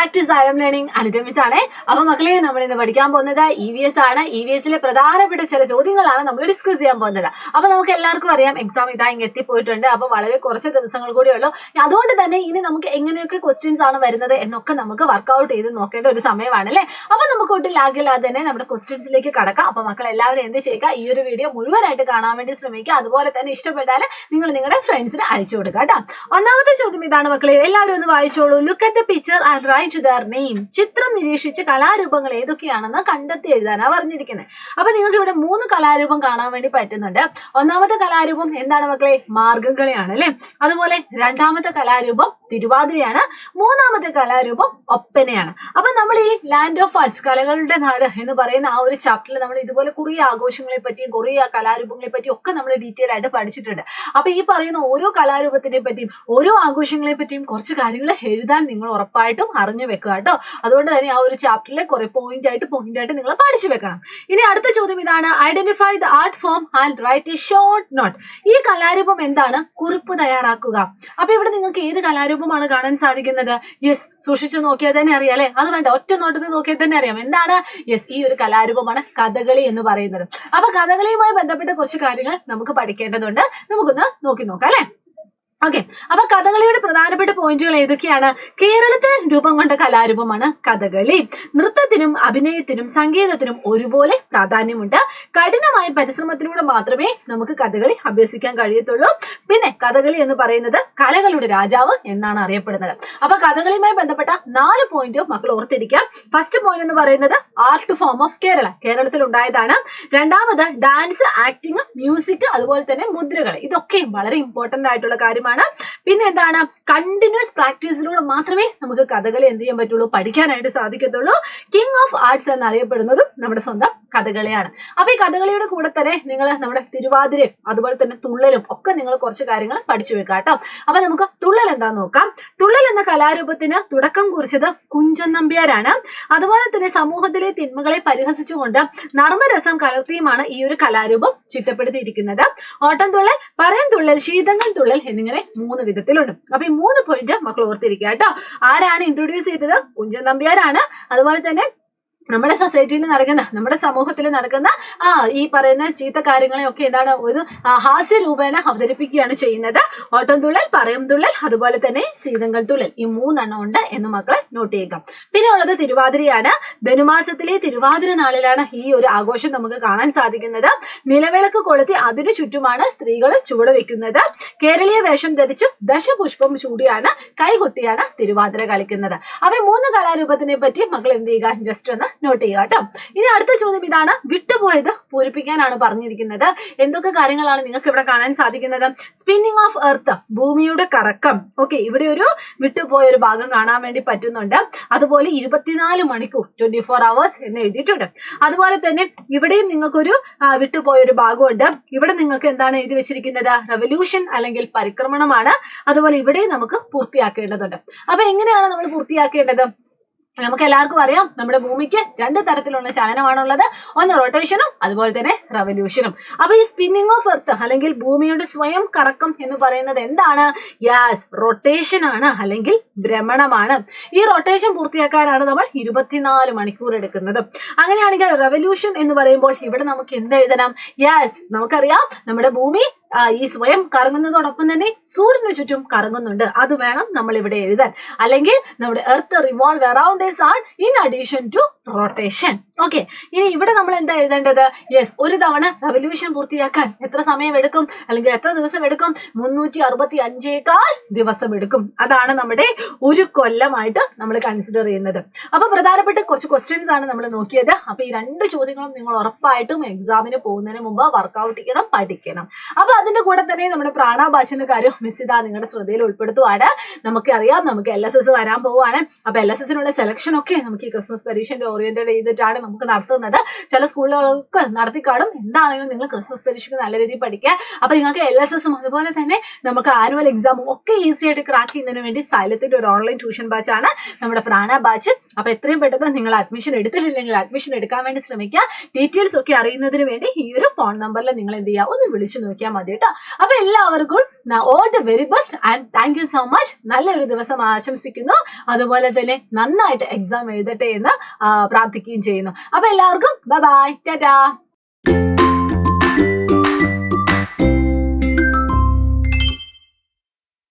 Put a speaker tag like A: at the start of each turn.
A: Back to xylem learning അനറ്റമിസ് ആണ്. അപ്പൊ മക്കളെ നമ്മൾ ഇന്ന് പഠിക്കാൻ പോകുന്നത് EVS ആണ്. EVSലെ പ്രധാനപ്പെട്ട ചില ചോദ്യങ്ങളാണ് നമ്മൾ ഡിസ്കസ് ചെയ്യാൻ പോകുന്നത്. അപ്പൊ നമുക്ക് എല്ലാവർക്കും അറിയാം എക്സാം ഇതാ ഇങ്ങ് എത്തിപ്പോയിട്ടുണ്ട്. അപ്പൊ വളരെ കുറച്ച് ദിവസങ്ങൾ കൂടി ഉള്ളൂ. അതുകൊണ്ട് തന്നെ ഇനി നമുക്ക് എങ്ങനെയൊക്കെ ക്വസ്റ്റ്യൻസ് ആണ് വരുന്നത് എന്നൊക്കെ നമുക്ക് വർക്ക്ഔട്ട് ചെയ്ത് നോക്കേണ്ട ഒരു സമയമാണ് അല്ലെ. അപ്പൊ നമുക്ക് ഒട്ടും ലാഗില്ലാതെ തന്നെ നമ്മുടെ ക്വസ്റ്റ്യൻസിലേക്ക് കടക്കാം. അപ്പൊ മക്കൾ എല്ലാവരും എന്ത് ചെയ്യുക, ഈ ഒരു വീഡിയോ മുഴുവനായിട്ട് കാണാൻ വേണ്ടി ശ്രമിക്കുക. അതുപോലെ തന്നെ ഇഷ്ടപ്പെട്ടാൽ നിങ്ങൾ നിങ്ങളുടെ ഫ്രണ്ട്സിന് അയച്ചു കൊടുക്കുക കേട്ടോ. ഒന്നാമത്തെ ചോദ്യം ഇതാണ് മക്കളെ, എല്ലാവരും ഒന്ന് വായിച്ചോളൂ. Look at the picture and write their name. ചിത്രം നിരീക്ഷിച്ച് കലാരൂപങ്ങൾ ഏതൊക്കെയാണെന്ന് കണ്ടെത്തി എഴുതാനാ പറഞ്ഞിരിക്കുന്നത്. അപ്പൊ നിങ്ങൾക്ക് ഇവിടെ 3 കലാരൂപം കാണാൻ വേണ്ടി പറ്റുന്നുണ്ട്. ഒന്നാമത്തെ കലാരൂപം എന്താണ് മക്കളെ? മാർഗംകളിയാണ് അല്ലെ. അതുപോലെ രണ്ടാമത്തെ കലാരൂപം തിരുവാതിരയാണ്. മൂന്നാമത്തെ കലാരൂപം ഒപ്പനയാണ്. അപ്പൊ നമ്മൾ ഈ ലാൻഡ് ഓഫ് ആർട്സ്, കലകളുടെ നാട് എന്ന് പറയുന്ന ആ ഒരു ചാപ്റ്ററിൽ നമ്മൾ ഇതുപോലെ കുറേ ആഘോഷങ്ങളെ പറ്റിയും കുറേ കലാരൂപങ്ങളെ പറ്റിയും ഒക്കെ നമ്മൾ ഡീറ്റെയിൽ ആയിട്ട് പഠിച്ചിട്ടുണ്ട്. അപ്പൊ ഈ പറയുന്ന ഓരോ കലാരൂപത്തിനെ പറ്റിയും ഓരോ ആഘോഷങ്ങളെ പറ്റിയും കുറച്ച് കാര്യങ്ങൾ എഴുതാൻ നിങ്ങൾ ഉറപ്പായിട്ടും അറിഞ്ഞു വെക്കുക കേട്ടോ. അതുകൊണ്ട് തന്നെ ആ ഒരു ചാപ്റ്ററിലെ കുറെ പോയിന്റ് ആയിട്ട് നിങ്ങൾ പഠിച്ചു വെക്കണം. ഇനി അടുത്ത ചോദ്യം ഇതാണ്, identify the art form and write a short note. ഈ കലാരൂപം എന്താണ്? കുറിപ്പ് തയ്യാറാക്കുക. അപ്പൊ ഇവിടെ നിങ്ങൾക്ക് ഏത് കലാരൂപമാണ് കാണാൻ സാധിക്കുന്നത്? യെസ്, സൂക്ഷിച്ചു നോക്കിയാൽ തന്നെ അറിയാം അല്ലെ. അത് വേണ്ട, ഒറ്റ നോട്ടത്തിൽ നോക്കിയാൽ തന്നെ അറിയാം എന്താണ്. യെസ്, ഈ ഒരു കലാരൂപമാണ് കഥകളി എന്ന് പറയുന്നത്. അപ്പൊ കഥകളിയുമായി ബന്ധപ്പെട്ട കുറച്ച് കാര്യങ്ങൾ നമുക്ക് പഠിക്കേണ്ടതുണ്ട്. നമുക്കൊന്ന് നോക്കി നോക്കാം അല്ലെ. ഓക്കെ, അപ്പൊ കഥകളിയുടെ പ്രധാനപ്പെട്ട പോയിന്റുകൾ ഏതൊക്കെയാണ്? കേരളത്തിൽ രൂപം കൊണ്ട കലാരൂപമാണ് കഥകളി. നൃത്തത്തിനും അഭിനയത്തിനും സംഗീതത്തിനും ഒരുപോലെ പ്രാധാന്യമുണ്ട്. കഠിനമായ പരിശ്രമത്തിലൂടെ മാത്രമേ നമുക്ക് കഥകളി അഭ്യസിക്കാൻ കഴിയത്തുള്ളൂ. പിന്നെ കഥകളി എന്ന് പറയുന്നത് കലകളുടെ രാജാവ് എന്നാണ് അറിയപ്പെടുന്നത്. അപ്പൊ കഥകളിയുമായി ബന്ധപ്പെട്ട 4 പോയിന്റ് മക്കൾ ഓർത്തിരിക്കാം. ഫസ്റ്റ് പോയിന്റ് എന്ന് പറയുന്നത് ആർട്ട് ഫോം ഓഫ് കേരള, കേരളത്തിൽ ഉണ്ടായതാണ്. രണ്ടാമത് ഡാൻസ്, ആക്ടിങ്, മ്യൂസിക്, അതുപോലെ തന്നെ മുദ്രകൾ. ഇതൊക്കെ വളരെ ഇമ്പോർട്ടന്റ് ആയിട്ടുള്ള കാര്യമാണ്. പിന്നെ എന്താണ്? കണ്ടിന്യൂസ് പ്രാക്ടീസിലൂടെ മാത്രമേ നമുക്ക് കഥകളി എന്ത് ചെയ്യാൻ പറ്റുള്ളൂ, പഠിക്കാനായിട്ട് സാധിക്കത്തുള്ളൂ. കിങ് ഓഫ് ആർട്സ് എന്നറിയപ്പെടുന്നതും നമ്മുടെ സ്വന്തം കഥകളിയാണ്. അപ്പൊ ഈ കഥകളിയുടെ കൂടെ തന്നെ നിങ്ങൾ നമ്മുടെ തിരുവാതിരയും അതുപോലെ തന്നെ തുള്ളലും ഒക്കെ നിങ്ങൾ കുറച്ച് കാര്യങ്ങൾ പഠിച്ചു വെക്കാം കേട്ടോ. അപ്പൊ നമുക്ക് തുള്ളൽ എന്താന്ന് നോക്കാം. തുള്ളൽ എന്ന കലാരൂപത്തിന് തുടക്കം കുറിച്ചത് കുഞ്ചൻ നമ്പ്യാരാണ്. അതുപോലെ തന്നെ സമൂഹത്തിലെ തിന്മകളെ പരിഹസിച്ചുകൊണ്ട് നർമ്മരസം കലർത്തിയുമാണ് ഈ ഒരു കലാരൂപം ചിട്ടപ്പെടുത്തിയിരിക്കുന്നത്. ഓട്ടംതുള്ളൽ, പറയം തുള്ളൽ, ശീതങ്ങൾ തുള്ളൽ എന്നിങ്ങനെ 3 വിധത്തിലുണ്ട്. അപ്പൊ ഈ 3 പോയിന്റ് മക്കൾ ഓർത്തിരിക്കുക കേട്ടോ. ആരാണ് ഇൻട്രൊഡ്യൂസ് ചെയ്തത്? കുഞ്ചൻ നമ്പ്യാരാണ്. അതുപോലെ തന്നെ നമ്മുടെ സൊസൈറ്റിയിൽ നടക്കുന്ന, നമ്മുടെ സമൂഹത്തിൽ നടക്കുന്ന ഈ പറയുന്ന ചീത്ത കാര്യങ്ങളെയൊക്കെ എന്താണ് ഒരു ഹാസ്യ രൂപേണ അവതരിപ്പിക്കുകയാണ് ചെയ്യുന്നത്. ഓട്ടംതുള്ളൽ, പറയം തുള്ളൽ, അതുപോലെ തന്നെ ശീതങ്ങൾ തുള്ളൽ. ഈ 3 എണ്ണം ഉണ്ട് എന്ന് മക്കളെ നോട്ട് ചെയ്യുക. പിന്നെ ഉള്ളത് തിരുവാതിരയാണ്. ധനുമാസത്തിലെ തിരുവാതിര നാളിലാണ് ഈ ഒരു ആഘോഷം നമുക്ക് കാണാൻ സാധിക്കുന്നത്. നിലവിളക്ക് കൊളുത്തി അതിനു ചുറ്റുമാണ് സ്ത്രീകൾ ചുവട് വെക്കുന്നത്. കേരളീയ വേഷം ധരിച്ചു ദശപുഷ്പം ചൂടിയാണ്, കൈകൊട്ടിയാണ് തിരുവാതിര കളിക്കുന്നത്. അപ്പൊ 3 കലാരൂപത്തിനെ പറ്റി മക്കൾ എന്ത് ചെയ്യുക, ജസ്റ്റ് ഒന്ന് നോട്ട് ചെയ്യുക കേട്ടോ. ഇനി അടുത്ത ചോദ്യം ഇതാണ്, വിട്ടുപോയത് പൂരിപ്പിക്കാനാണ് പറഞ്ഞിരിക്കുന്നത്. എന്തൊക്കെ കാര്യങ്ങളാണ് നിങ്ങൾക്ക് ഇവിടെ കാണാൻ സാധിക്കുന്നത്? സ്പിന്നിങ് ഓഫ് എർത്ത്, ഭൂമിയുടെ കറക്കം. ഓക്കെ, ഇവിടെ ഒരു വിട്ടുപോയ ഒരു ഭാഗം കാണാൻ വേണ്ടി പറ്റുന്നുണ്ട്. അതുപോലെ 24 മണിക്കൂർ 24 hours എന്ന് എഴുതിയിട്ടുണ്ട്. അതുപോലെ തന്നെ ഇവിടെയും നിങ്ങൾക്കൊരു വിട്ടുപോയ ഒരു ഭാഗമുണ്ട്. ഇവിടെ നിങ്ങൾക്ക് എന്താണ് എഴുതി വെച്ചിരിക്കുന്നത്? റെവല്യൂഷൻ അല്ലെങ്കിൽ പരിക്രമണമാണ്. അതുപോലെ ഇവിടെയും നമുക്ക് പൂർത്തിയാക്കേണ്ടതുണ്ട്. അപ്പൊ എങ്ങനെയാണ് നമ്മൾ പൂർത്തിയാക്കേണ്ടത്? നമുക്ക് എല്ലാവർക്കും അറിയാം, നമ്മുടെ ഭൂമിക്ക് 2 തരത്തിലുള്ള ചലനമാണുള്ളത്. ഒന്ന് റൊട്ടേഷനും അതുപോലെ തന്നെ റെവല്യൂഷനും. അപ്പൊ ഈ സ്പിന്നിങ് ഓഫ് എർത്ത് അല്ലെങ്കിൽ ഭൂമിയുടെ സ്വയം കറക്കം എന്ന് പറയുന്നത് എന്താണ്? യെസ്, റൊട്ടേഷൻ ആണ് അല്ലെങ്കിൽ ഭ്രമണമാണ്. ഈ റൊട്ടേഷൻ പൂർത്തിയാക്കാനാണ് നമ്മൾ 24 മണിക്കൂർ എടുക്കുന്നത്. അങ്ങനെയാണെങ്കിൽ റെവല്യൂഷൻ എന്ന് പറയുമ്പോൾ ഇവിടെ നമുക്ക് എന്ത് എഴുതണം? യെസ്, നമുക്കറിയാം നമ്മുടെ ഭൂമി ഈ സ്വയം കറങ്ങുന്നതോടൊപ്പം തന്നെ സൂര്യന് ചുറ്റും കറങ്ങുന്നുണ്ട്. അത് വേണം നമ്മൾ ഇവിടെ എഴുതാൻ. അല്ലെങ്കിൽ നമ്മുടെ earth revolve around a sun in addition to rotation. Okay, ഇനി ഇവിടെ നമ്മൾ എന്താ എഴുതേണ്ടത്? യെസ്, ഒരു തവണ റെവല്യൂഷൻ പൂർത്തിയാക്കാൻ എത്ര സമയം എടുക്കും അല്ലെങ്കിൽ എത്ര ദിവസം എടുക്കും? 365 ദിവസം എടുക്കും. അതാണ് നമ്മുടെ ഒരു കൊല്ലമായിട്ട് നമ്മൾ കൺസിഡർ ചെയ്യുന്നത്. അപ്പൊ പ്രധാനപ്പെട്ട കുറച്ച് ക്വസ്റ്റ്യൻസ് ആണ് നമ്മൾ നോക്കിയത്. അപ്പൊ ഈ 2 ചോദ്യങ്ങളും നിങ്ങൾ ഉറപ്പായിട്ടും എക്സാമിന് പോകുന്നതിന് മുമ്പ് വർക്ക്ഔട്ട് ചെയ്യണം, പഠിക്കണം. അപ്പൊ അതിന്റെ കൂടെ തന്നെ നമ്മുടെ പ്രാണാഭാഷന്റെ കാര്യം മിസ് ചെയ്താൽ നിങ്ങളുടെ ശ്രദ്ധയിൽ ഉൾപ്പെടുത്തുവാണ്. നമുക്കറിയാം നമുക്ക് LSS വരാൻ പോവുകയാണ്. അപ്പൊ LSSനുള്ള സെലക്ഷൻ ഒക്കെ നമുക്ക് ഈ ക്രിസ്മസ് പരീക്ഷന്റെ ഓറിയന്റഡ് ചെയ്തിട്ടാണ് നമുക്ക് നടത്തുന്നത്. ചില സ്കൂളുകൾക്ക് നടത്തി കാണും. എന്താണെങ്കിലും നിങ്ങൾ ക്രിസ്മസ് പരീക്ഷയ്ക്ക് നല്ല രീതിയിൽ പഠിക്കുക. അപ്പൊ നിങ്ങൾക്ക് LSSും അതുപോലെ തന്നെ നമുക്ക് ആനുവൽ എക്സാമും ഒക്കെ ഈസി ആയിട്ട് ക്രാക്ക് ചെയ്യുന്നതിന് വേണ്ടി സൈലത്തിന്റെ ഒരു ഓൺലൈൻ ട്യൂഷൻ ബാച്ചാണ് നമ്മുടെ പ്രാണ ബാച്ച്. അപ്പൊ എത്രയും പെട്ടെന്ന് നിങ്ങൾ അഡ്മിഷൻ എടുത്തിട്ടില്ലെങ്കിൽ അഡ്മിഷൻ എടുക്കാൻ വേണ്ടി ശ്രമിക്കുക. ഡീറ്റെയിൽസ് ഒക്കെ അറിയുന്നതിന് വേണ്ടി ഈ ഒരു ഫോൺ നമ്പറിൽ നിങ്ങൾ എന്ത് ചെയ്യുക, ഒന്ന് വിളിച്ചു നോക്കിയാൽ മതി കേട്ടോ. അപ്പൊ എല്ലാവർക്കും all the very best and thank you so much. നല്ലൊരു ദിവസം ആശംസിക്കുന്നു. അതുപോലെ തന്നെ നന്നായിട്ട് എക്സാം എഴുതട്ടെ എന്ന് പ്രാർത്ഥിക്കുകയും ചെയ്യുന്നു. അപ്പൊ എല്ലാവർക്കും ബൈ ബൈ, ടാറ്റാ.